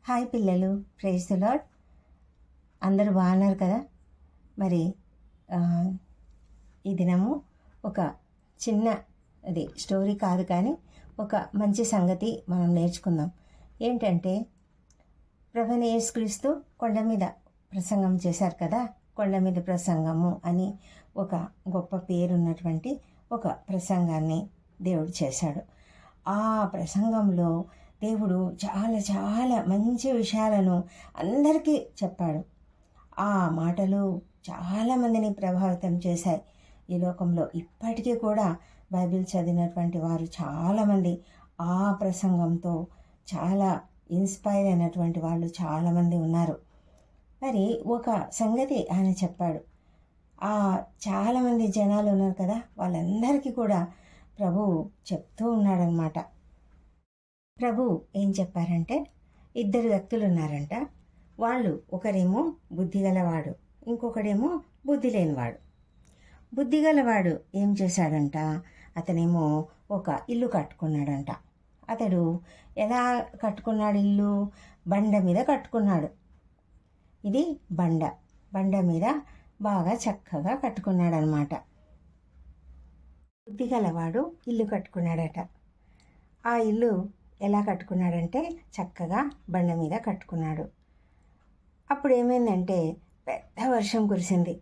Hi పిల్లలు, praise the lord. అందరూ బాగున్నారు కదా? మరి ఆ, ఈ దినము ఒక చిన్న స్టోరీ కాదు, కానీ ఒక మంచి సంగతి మనం నేర్చుకుందాం. ఏంటంటే, ప్రభువైన యేసుక్రీస్తు కొండ మీద ప్రసంగం చేశారు కదా. కొండ మీద ప్రసంగము అని ఒక గొప్ప పేరున్నటువంటి ఒక ప్రసంగాన్ని దేవుడు చేశాడు. ఆ ప్రసంగంలో దేవుడు చాలా చాలా మంచి విషయాలను అందరికీ చెప్పాడు. ఆ మాటలు చాలామందిని ప్రభావితం చేశాయి. ఈ లోకంలో ఇప్పటికీ కూడా బైబిల్ చదివినటువంటి వారు చాలామంది ఆ ప్రసంగంతో చాలా ఇన్స్పైర్ అయినటువంటి వాళ్ళు చాలామంది ఉన్నారు. మరి ఒక సంగతి ఆయన చెప్పాడు. ఆ చాలామంది జనాలు ఉన్నారు కదా, వాళ్ళందరికీ కూడా ప్రభువు చెప్తూ ఉన్నాడనమాట. ప్రభు ఏం చెప్పారంటే, ఇద్దరు వ్యక్తులు ఉన్నారంట. వాళ్ళు ఒకరేమో బుద్ధి గలవాడు, ఇంకొకడేమో బుద్ధి లేనివాడు. బుద్ధి గలవాడు ఏం చేశాడంట, అతనేమో ఒక ఇల్లు కట్టుకున్నాడంట. అతడు ఎలా కట్టుకున్నాడు? ఇల్లు బండ మీద కట్టుకున్నాడు. ఇది బండ మీద బాగా చక్కగా కట్టుకున్నాడు అనమాట. బుద్ధి గలవాడు ఇల్లు కట్టుకున్నాడట. ఆ ఇల్లు ఎలా కట్టుకున్నాడంటే, చక్కగా బండ మీద కట్టుకున్నాడు. అప్పుడు ఏమైందంటే, పెద్ద వర్షం కురిసింది,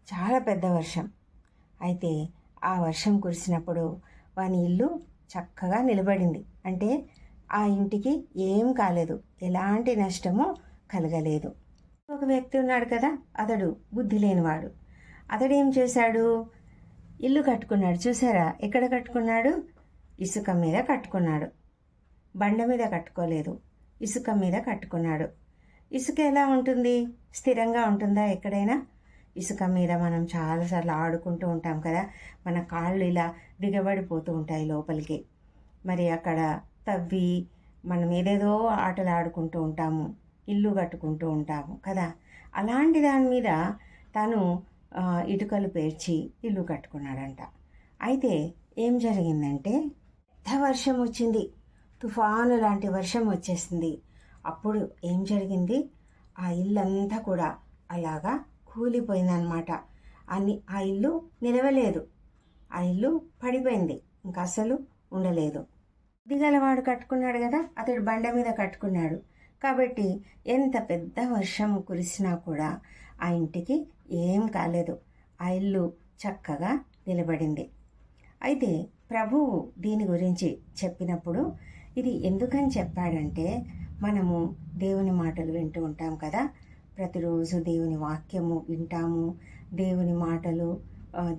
చాలా పెద్ద వర్షం. అయితే ఆ వర్షం కురిసినప్పుడు వాని ఇల్లు చక్కగా నిలబడింది. అంటే ఆ ఇంటికి ఏం కాలేదు, ఎలాంటి నష్టము కలగలేదు. ఒక వ్యక్తి ఉన్నాడు కదా, అతడు బుద్ధి లేనివాడు. అతడేం చేశాడు? ఇల్లు కట్టుకున్నాడు. చూసారా, ఎక్కడ కట్టుకున్నాడు? ఇసుక మీద కట్టుకున్నాడు. బండ మీద కట్టుకోలేదు, ఇసుక మీద కట్టుకున్నాడు. ఇసుక ఎలా ఉంటుంది? స్థిరంగా ఉంటుందా ఎక్కడైనా? ఇసుక మీద మనం చాలాసార్లు ఆడుకుంటూ ఉంటాం కదా, మన కాళ్ళు ఇలా దిగబడిపోతూ ఉంటాయి లోపలికి. మరి అక్కడ తవ్వి మనం ఏదేదో ఆటలు ఆడుకుంటూ ఉంటాము, ఇల్లు కట్టుకుంటూ ఉంటాము కదా. అలాంటి దాని మీద తను ఇటుకలు పేర్చి ఇల్లు కట్టుకున్నాడంట. అయితే ఏం జరిగిందంటే, పెద్ద వర్షం వచ్చింది, తుఫాను లాంటి వర్షం వచ్చేసింది. అప్పుడు ఏం జరిగింది? ఆ ఇల్లంతా కూడా అలాగా కూలిపోయిందనమాట. ఆ ఇల్లు నిలవలేదు, ఆ ఇల్లు పడిపోయింది, ఇంకా అసలు ఉండలేదు. దిగలవాడు కట్టుకున్నాడు కదా, అతడు బండ మీద కట్టుకున్నాడు కాబట్టి ఎంత పెద్ద వర్షం కురిసినా కూడా ఆ ఇంటికి ఏం కాలేదు, ఆ ఇల్లు చక్కగా నిలబడింది. అయితే ప్రభువు దీని గురించి చెప్పినప్పుడు ఇది ఎందుకని చెప్పాడంటే, మనము దేవుని మాటలు వింటూ ఉంటాం కదా, ప్రతిరోజు దేవుని వాక్యము వింటాము, దేవుని మాటలు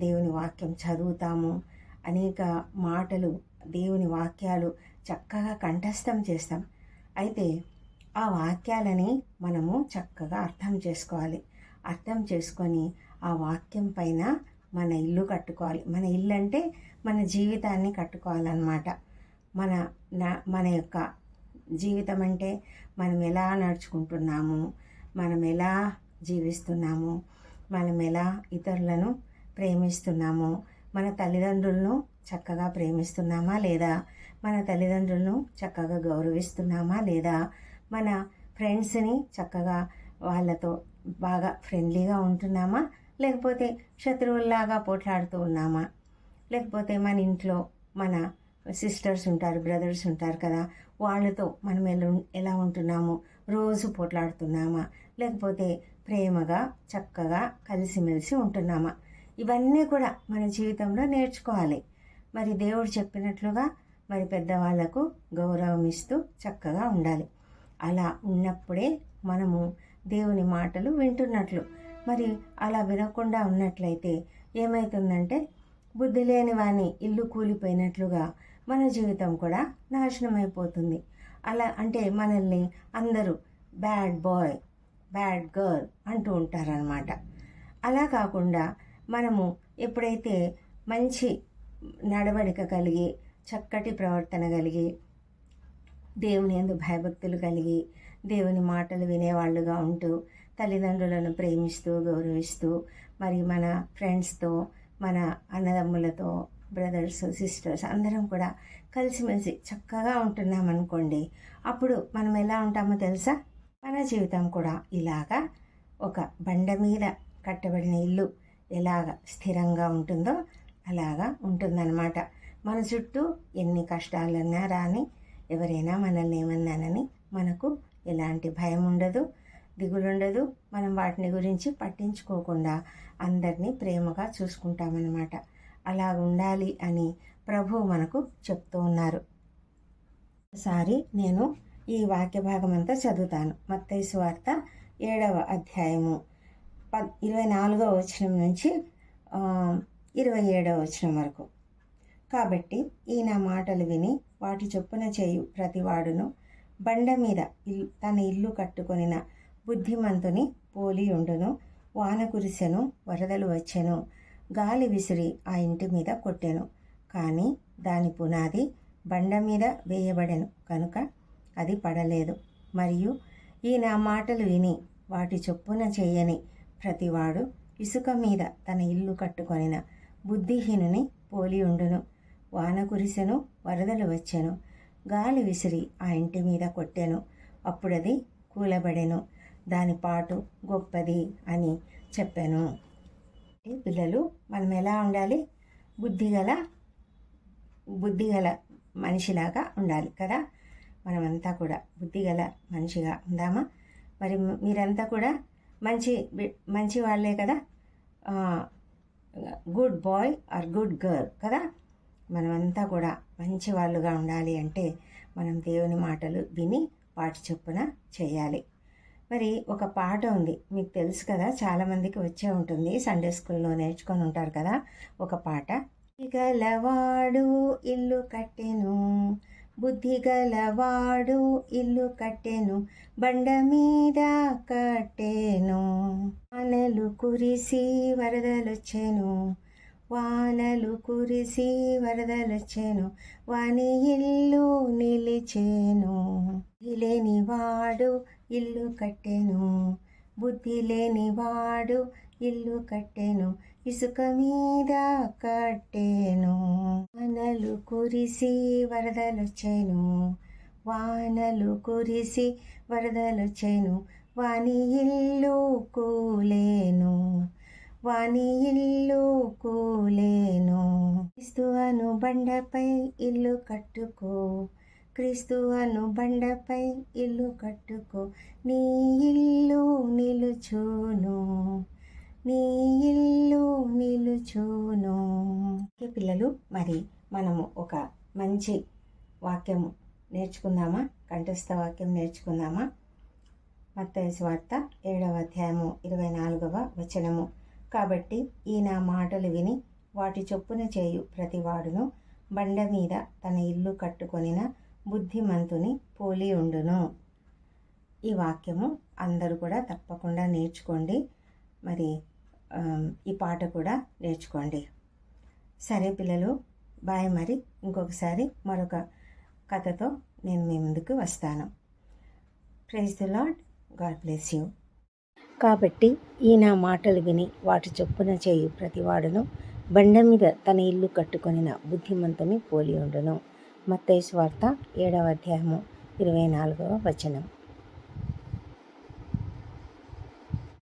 దేవుని వాక్యం చదువుతాము, అనేక మాటలు దేవుని వాక్యాలు చక్కగా కంఠస్థం చేస్తాం. అయితే ఆ వాక్యాలని మనము చక్కగా అర్థం చేసుకోవాలి. అర్థం చేసుకొని ఆ వాక్యం పైన మన ఇల్లు కట్టుకోవాలి. మన ఇల్లు అంటే మన జీవితాన్ని కట్టుకోవాలన్నమాట. మన యొక్క జీవితం అంటే మనం ఎలా నడుచుకుంటున్నాము, మనం ఎలా జీవిస్తున్నాము, మనం ఎలా ఇతరులను ప్రేమిస్తున్నాము, మన తల్లిదండ్రులను చక్కగా ప్రేమిస్తున్నామా లేదా, మన తల్లిదండ్రులను చక్కగా గౌరవిస్తున్నామా లేదా, మన ఫ్రెండ్స్ని చక్కగా వాళ్ళతో బాగా ఫ్రెండ్లీగా ఉంటున్నామా, లేకపోతే శత్రువుల్లాగా పోట్లాడుతూ ఉన్నామా, లేకపోతే మన ఇంట్లో మన సిస్టర్స్ ఉంటారు, బ్రదర్స్ ఉంటారు కదా, వాళ్ళతో మనం ఎలా ఉంటున్నాము, రోజు పోట్లాడుతున్నామా, లేకపోతే ప్రేమగా చక్కగా కలిసిమెలిసి ఉంటున్నామా, ఇవన్నీ కూడా మన జీవితంలో నేర్చుకోవాలి. మరి దేవుడు చెప్పినట్లుగా మరి పెద్దవాళ్లకు గౌరవం ఇస్తూ చక్కగా ఉండాలి. అలా ఉన్నప్పుడే మనము దేవుని మాటలు వింటున్నట్లు. మరి అలా వినకుండా ఉన్నట్లయితే ఏమవుతుందంటే, బుద్ధి లేని వాని ఇల్లు కూలిపోయినట్లుగా మన జీవితం కూడా నాశనం అయిపోతుంది. అలా అంటే మనల్ని అందరూ బ్యాడ్ బాయ్, బ్యాడ్ గర్ల్ అంటూ ఉంటారనమాట. అలా కాకుండా మనము ఎప్పుడైతే మంచి నడవడిక కలిగి, చక్కటి ప్రవర్తన కలిగి, దేవుని యందు భయభక్తులు కలిగి, దేవుని మాటలు వినేవాళ్ళుగా ఉంటూ, తల్లిదండ్రులను ప్రేమిస్తూ గౌరవిస్తూ, మరి మన ఫ్రెండ్స్తో, మన అన్నదమ్ములతో, బ్రదర్స్ సిస్టర్స్ అందరం కూడా కలిసిమెలిసి చక్కగా ఉంటున్నాం అనుకోండి, అప్పుడు మనం ఎలా ఉంటామో తెలుసా? మన జీవితం కూడా ఇలాగా ఒక బండ మీద కట్టబడిన ఇల్లు ఎలాగ స్థిరంగా ఉంటుందో అలాగా ఉంటుందన్నమాట. మన చుట్టూ ఎన్ని కష్టాలున్నా రాని, ఎవరైనా మనల్ని ఏమన్నానని మనకు ఎలాంటి భయం ఉండదు, దిగులుండదు. మనం వాటిని గురించి పట్టించుకోకుండా అందరినీ ప్రేమగా చూసుకుంటామన్నమాట. అలా ఉండాలి అని ప్రభువు మనకు చెప్తూ ఉన్నారు. ఒకసారి నేను ఈ వాక్య భాగం అంతా చదువుతాను. మత్తయి సువార్త 7వ అధ్యాయము 24వ వచనం నుంచి 27వ వచనం వరకు. కాబట్టి ఈ నా మాటలు విని వాటి చొప్పున చేయు ప్రతివాడును బండ మీద తన ఇల్లు కట్టుకొనిన బుద్ధిమంతుని పోలి ఉండును. వాన కురిసెను, వరదలు వచ్చెను, గాలి విసిరి ఆ ఇంటి మీద కొట్టెను, కానీ దాని పునాది బండ మీద వేయబడెను కనుక అది పడలేదు. మరియు ఈ నా మాటలు విని వాటి చొప్పున చేయని ప్రతివాడు ఇసుక మీద తన ఇల్లు కట్టుకొనిన బుద్ధిహీనుని పోలి ఉండును. వాన కురిసెను, వరదలు వచ్చెను, గాలి విసిరి ఆ ఇంటి మీద కొట్టెను, అప్పుడది కూలబడెను, దాని పాటు గొప్పది అని చెప్పాను. పిల్లలు, మనం ఎలా ఉండాలి? బుద్ధిగల మనిషిలాగా ఉండాలి కదా. మనమంతా కూడా బుద్ధిగల మనిషిగా ఉందామా? మరి మీరంతా కూడా మంచి వాళ్ళే కదా, good boy or good girl కదా. మనమంతా కూడా మంచి వాళ్ళుగా ఉండాలి అంటే మనం దేవుని మాటలు విని వాటి చొప్పున చేయాలి. మరి ఒక పాట ఉంది, మీకు తెలుసు కదా, చాలామందికి వచ్చే ఉంటుంది, సండే స్కూల్లో నేర్చుకొని ఉంటారు కదా. ఒక పాట, గలవాడు ఇల్లు కట్టెను, బుద్ధి గలవాడు ఇల్లు కట్టెను, బండ మీద కట్టెను, వానలు కురిసి వరదలొచ్చెను, వానలు కురిసి వరదలొచ్చెను, వాని ఇల్లు నిలిచెను. బుద్ధి లేనివాడు ఇల్లు కట్టెను, బుద్ధి లేనివాడు ఇల్లు కట్టెను, ఇసుక మీద కట్టెను, వానలు కురిసి వరదలొచ్చెను, వానలు కురిసి వరదలొచ్చెను, వాని ఇల్లు కూలేను, వాని ఇల్లు కూలేను. క్రీస్తు అను బండపై ఇల్లు కట్టుకో, క్రీస్తు అను బండపై ఇల్లు కట్టుకో, నీ ఇల్లు నిలుచును, నీ ఇల్లు నిలుచును. పిల్లలు, మరి మనము ఒక మంచి వాక్యం నేర్చుకుందామా? కంఠస్థ వాక్యం నేర్చుకుందామా? మత్తయి సువార్త 7వ అధ్యాయము 24వ వచనము. కాబట్టి ఈ నా మాటలు విని వాటి చొప్పున చేయు ప్రతివాడును బండ మీద తన ఇల్లు కట్టుకొనిన బుద్ధిమంతుని పోలి ఉండును. ఈ వాక్యము అందరూ కూడా తప్పకుండా నేర్చుకోండి. మరి ఈ పాట కూడా నేర్చుకోండి. సరే పిల్లలు, బాయ్. మరి ఇంకొకసారి మరొక కథతో నేను మీ ముందుకు వస్తాను. Praise the Lord. God bless you. కాబట్టి ఈ నా మాటలు విని వాటి చొప్పున చేయు ప్రతివాడును బండ మీద తన ఇల్లు కట్టుకొనిన బుద్ధిమంతుని పోలి ఉండును. మత్తయి సువార్త 7వ అధ్యాయము 24వ వచనం.